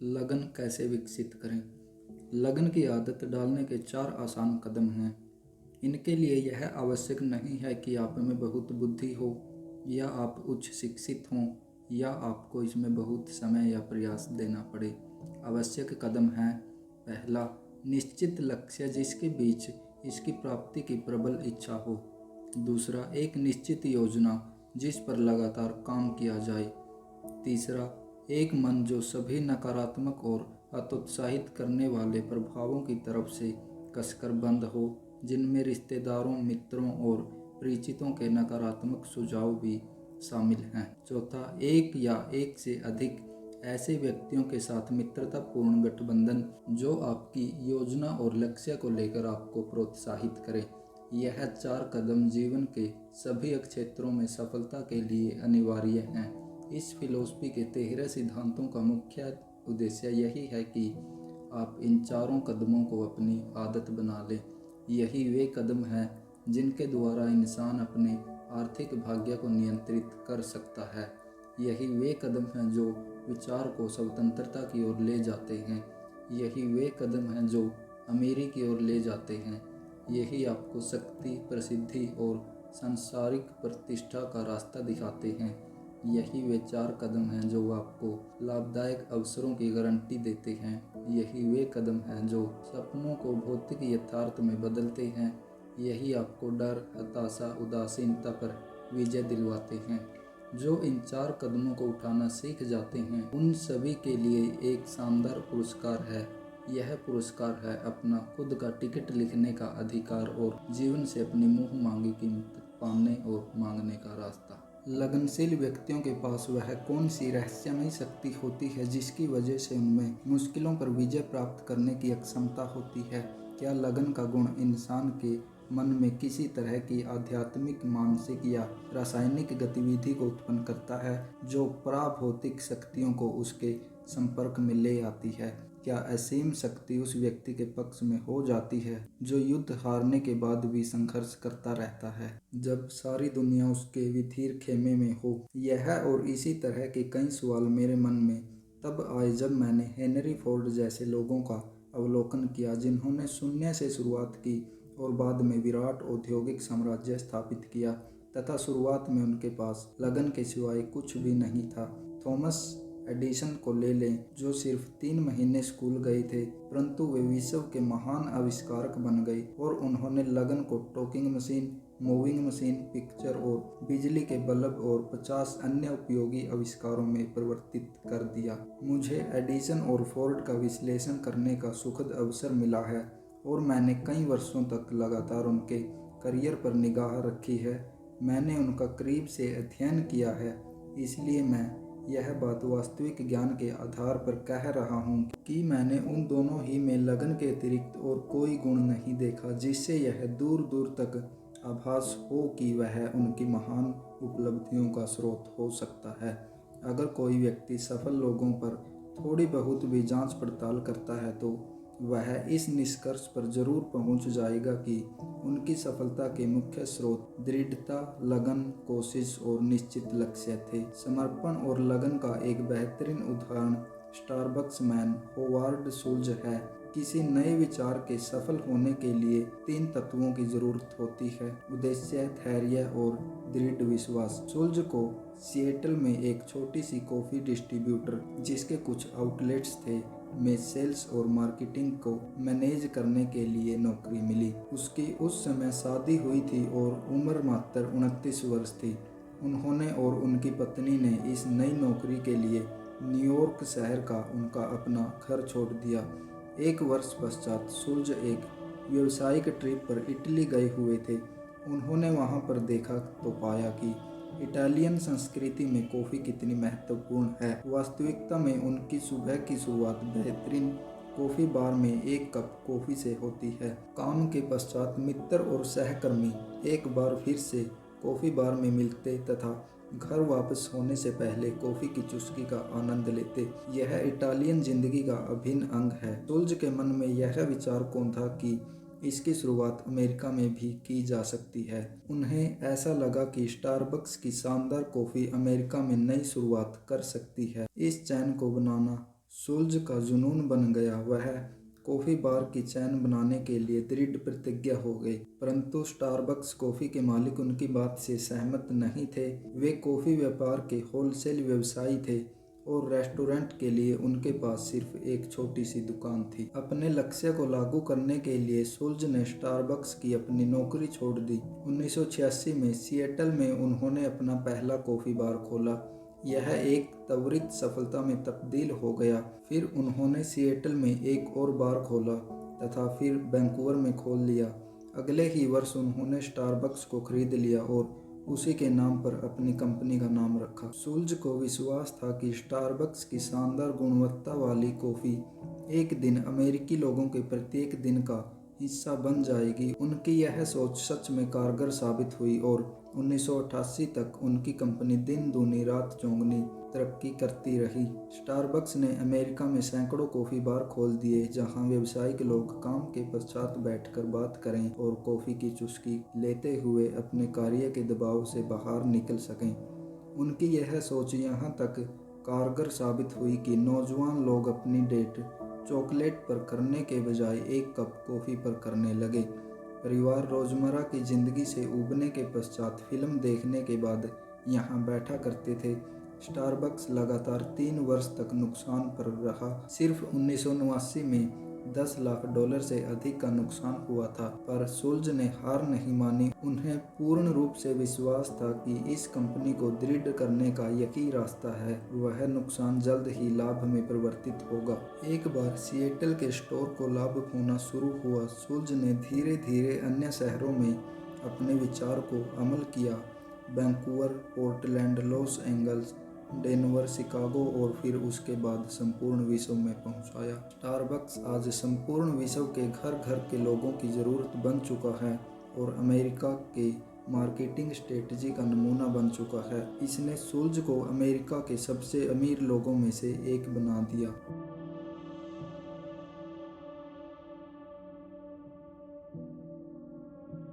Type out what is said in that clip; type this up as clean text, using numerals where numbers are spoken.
लगन कैसे विकसित करें। लगन की आदत डालने के 4 आसान कदम हैं। इनके लिए यह आवश्यक नहीं है कि आप में बहुत बुद्धि हो या आप उच्च शिक्षित हों या आपको इसमें बहुत समय या प्रयास देना पड़े। आवश्यक कदम है: पहला, निश्चित लक्ष्य जिसके बीच इसकी प्राप्ति की प्रबल इच्छा हो। दूसरा, एक निश्चित योजना जिस पर लगातार काम किया जाए। तीसरा, एक मन जो सभी नकारात्मक और हतोत्साहित करने वाले प्रभावों की तरफ से कसकर बंद हो, जिनमें रिश्तेदारों, मित्रों और परिचितों के नकारात्मक सुझाव भी शामिल हैं। चौथा, एक या एक से अधिक ऐसे व्यक्तियों के साथ मित्रतापूर्ण गठबंधन जो आपकी योजना और लक्ष्य को लेकर आपको प्रोत्साहित करे। यह 4 कदम जीवन के सभी क्षेत्रों में सफलता के लिए अनिवार्य हैं। इस फिलॉसफी के 13 सिद्धांतों का मुख्य उद्देश्य यही है कि आप इन चारों कदमों को अपनी आदत बना लें। यही वे कदम हैं जिनके द्वारा इंसान अपने आर्थिक भाग्य को नियंत्रित कर सकता है। यही वे कदम हैं जो विचार को स्वतंत्रता की ओर ले जाते हैं। यही वे कदम हैं जो अमीरी की ओर ले जाते हैं। यही आपको शक्ति, प्रसिद्धि और सांसारिक प्रतिष्ठा का रास्ता दिखाते हैं। यही वे 4 कदम हैं जो आपको लाभदायक अवसरों की गारंटी देते हैं। यही वे कदम हैं जो सपनों को भौतिक यथार्थ में बदलते हैं। यही आपको डर, हताशा, उदासीनता पर विजय दिलवाते हैं। जो इन 4 कदमों को उठाना सीख जाते हैं, उन सभी के लिए एक शानदार पुरस्कार है। यह पुरस्कार है अपना खुद का टिकट लिखने का अधिकार और जीवन से अपनी मुँह मांगी कीमत पाने और मांगने का रास्ता। लगनशील व्यक्तियों के पास वह कौन सी रहस्यमयी शक्ति होती है जिसकी वजह से उनमें मुश्किलों पर विजय प्राप्त करने की क्षमता होती है? क्या लगन का गुण इंसान के मन में किसी तरह की आध्यात्मिक, मानसिक या रासायनिक गतिविधि को उत्पन्न करता है जो पराभौतिक शक्तियों को उसके संपर्क में ले आती है? क्या असीम शक्ति उस व्यक्ति के पक्ष में हो जाती है जो युद्ध हारने के बाद भी संघर्ष करता रहता है जब सारी दुनिया उसके विधीर खेमे में हो? यह और इसी तरह के कई सवाल मेरे मन में तब आए जब मैंने हेनरी फोर्ड जैसे लोगों का अवलोकन किया जिन्होंने शून्य से शुरुआत की और बाद में विराट औद्योगिक साम्राज्य स्थापित किया, तथा शुरुआत में उनके पास लगन के सिवाय कुछ भी नहीं था। थॉमस एडिसन को ले लें, जो सिर्फ 3 महीने स्कूल गए थे, परंतु वे विश्व के महान आविष्कारक बन गए और उन्होंने लगन को talking machine, moving machine, picture और बिजली के बल्ब और 50 अन्य उपयोगी आविष्कारों में परिवर्तित कर दिया। मुझे एडिसन और फोर्ड का विश्लेषण करने का सुखद अवसर मिला है और मैंने कई वर्षों तक लगातार उनके करियर पर निगाह रखी है। मैंने उनका करीब से अध्ययन किया है, इसलिए मैं यह बात वास्तविक ज्ञान के आधार पर कह रहा हूँ कि मैंने उन दोनों ही में लगन के अतिरिक्त और कोई गुण नहीं देखा जिससे यह दूर दूर तक आभास हो कि वह उनकी महान उपलब्धियों का स्रोत हो सकता है। अगर कोई व्यक्ति सफल लोगों पर थोड़ी बहुत भी जांच पड़ताल करता है तो वह इस निष्कर्ष पर जरूर पहुंच जाएगा कि उनकी सफलता के मुख्य स्रोत दृढ़ता, लगन, कोशिश और निश्चित लक्ष्य थे। समर्पण और लगन का एक बेहतरीन उदाहरण स्टारबक्स मैन होवार्ड शुल्ज है। किसी नए विचार के सफल होने के लिए 3 तत्वों की जरूरत होती है: उद्देश्य, धैर्य और दृढ़ विश्वास। शुल्ज को सिएटल में एक छोटी सी कॉफी डिस्ट्रीब्यूटर जिसके कुछ आउटलेट्स थे में सेल्स और मार्केटिंग को मैनेज करने के लिए नौकरी मिली। उसकी उस समय शादी हुई थी और उम्र मात्र 29 वर्ष थी। उन्होंने और उनकी पत्नी ने इस नई नौकरी के लिए न्यूयॉर्क शहर का उनका अपना घर छोड़ दिया। 1 वर्ष पश्चात शुल्ज एक व्यावसायिक ट्रिप पर इटली गए हुए थे। उन्होंने वहां पर देखा तो पाया कि इटालियन संस्कृति में कॉफ़ी कितनी महत्वपूर्ण है। वास्तविकता में उनकी सुबह की शुरुआत बेहतरीन कॉफ़ी बार में 1 कप कॉफ़ी से होती है। काम के पश्चात मित्र और सहकर्मी एक बार फिर से कॉफ़ी बार में मिलते तथा घर वापस होने से पहले कॉफ़ी की चुस्की का आनंद लेते। यह इटालियन जिंदगी का अभिन्न अंग है। शुल्ज के मन में यह विचार कौंधा कि इसकी शुरुआत अमेरिका में भी की जा सकती है। उन्हें ऐसा लगा कि स्टारबक्स की शानदार कॉफ़ी अमेरिका में नई शुरुआत कर सकती है। इस चैन को बनाना सुल्ज का जुनून बन गया। वह कॉफ़ी बार की चैन बनाने के लिए दृढ़ प्रतिज्ञा हो गए। परंतु स्टारबक्स कॉफ़ी के मालिक उनकी बात से सहमत नहीं थे। वे कॉफ़ी व्यापार के होलसेल व्यवसायी थे और रेस्टोरेंट के लिए उनके पास सिर्फ एक छोटी सी दुकान थी। अपने लक्ष्य को लागू करने के लिए सुल्ज ने स्टारबक्स की अपनी नौकरी छोड़ दी। 1986 में सिएटल में उन्होंने अपना पहला कॉफ़ी बार खोला। यह एक त्वरित सफलता में तब्दील हो गया। फिर उन्होंने सिएटल में एक और बार खोला तथा फिर वैंकूवर में खोल लिया। अगले ही वर्ष उन्होंने स्टारबक्स को खरीद लिया और उसी के नाम पर अपनी कंपनी का नाम रखा। सुल्ज को विश्वास था कि स्टारबक्स की शानदार गुणवत्ता वाली कॉफ़ी एक दिन अमेरिकी लोगों के प्रत्येक दिन का हिस्सा बन जाएगी। उनकी यह सोच सच में कारगर साबित हुई और 1988 तक उनकी कंपनी दिन दूनी रात चौगुनी तरक्की करती रही। स्टारबक्स ने अमेरिका में सैकड़ों कॉफ़ी बार खोल दिए जहां व्यावसायिक लोग काम के पश्चात बैठकर बात करें और कॉफ़ी की चुस्की लेते हुए अपने कार्य के दबाव से बाहर निकल सकें। उनकी यह सोच यहाँ तक कारगर साबित हुई कि नौजवान लोग अपनी डेट चॉकलेट पर करने के बजाय एक कप कॉफ़ी पर करने लगे। परिवार रोज़मर्रा की ज़िंदगी से उबरने के पश्चात फिल्म देखने के बाद यहाँ बैठा करते थे। स्टारबक्स लगातार 3 वर्ष तक नुकसान पर रहा। सिर्फ 1989 में $10 लाख से अधिक का नुकसान हुआ था, पर सुल्ज ने हार नहीं मानी। उन्हें पूर्ण रूप से विश्वास था कि इस कंपनी को दृढ़ करने का यही रास्ता है। वह नुकसान जल्द ही लाभ में परिवर्तित होगा। एक बार सिएटल के स्टोर को लाभ होना शुरू हुआ। सुल्ज ने धीरे धीरे अन्य शहरों में अपने विचार को अमल किया। Vancouver, Portland, Los Angeles, Denver, Chicago और फिर उसके बाद संपूर्ण विश्व में पहुंचाया। स्टारबक्स आज संपूर्ण विश्व के घर घर के लोगों की ज़रूरत बन चुका है और अमेरिका के मार्केटिंग स्ट्रेटजी का नमूना बन चुका है। इसने सुल्ज को अमेरिका के सबसे अमीर लोगों में से एक बना दिया।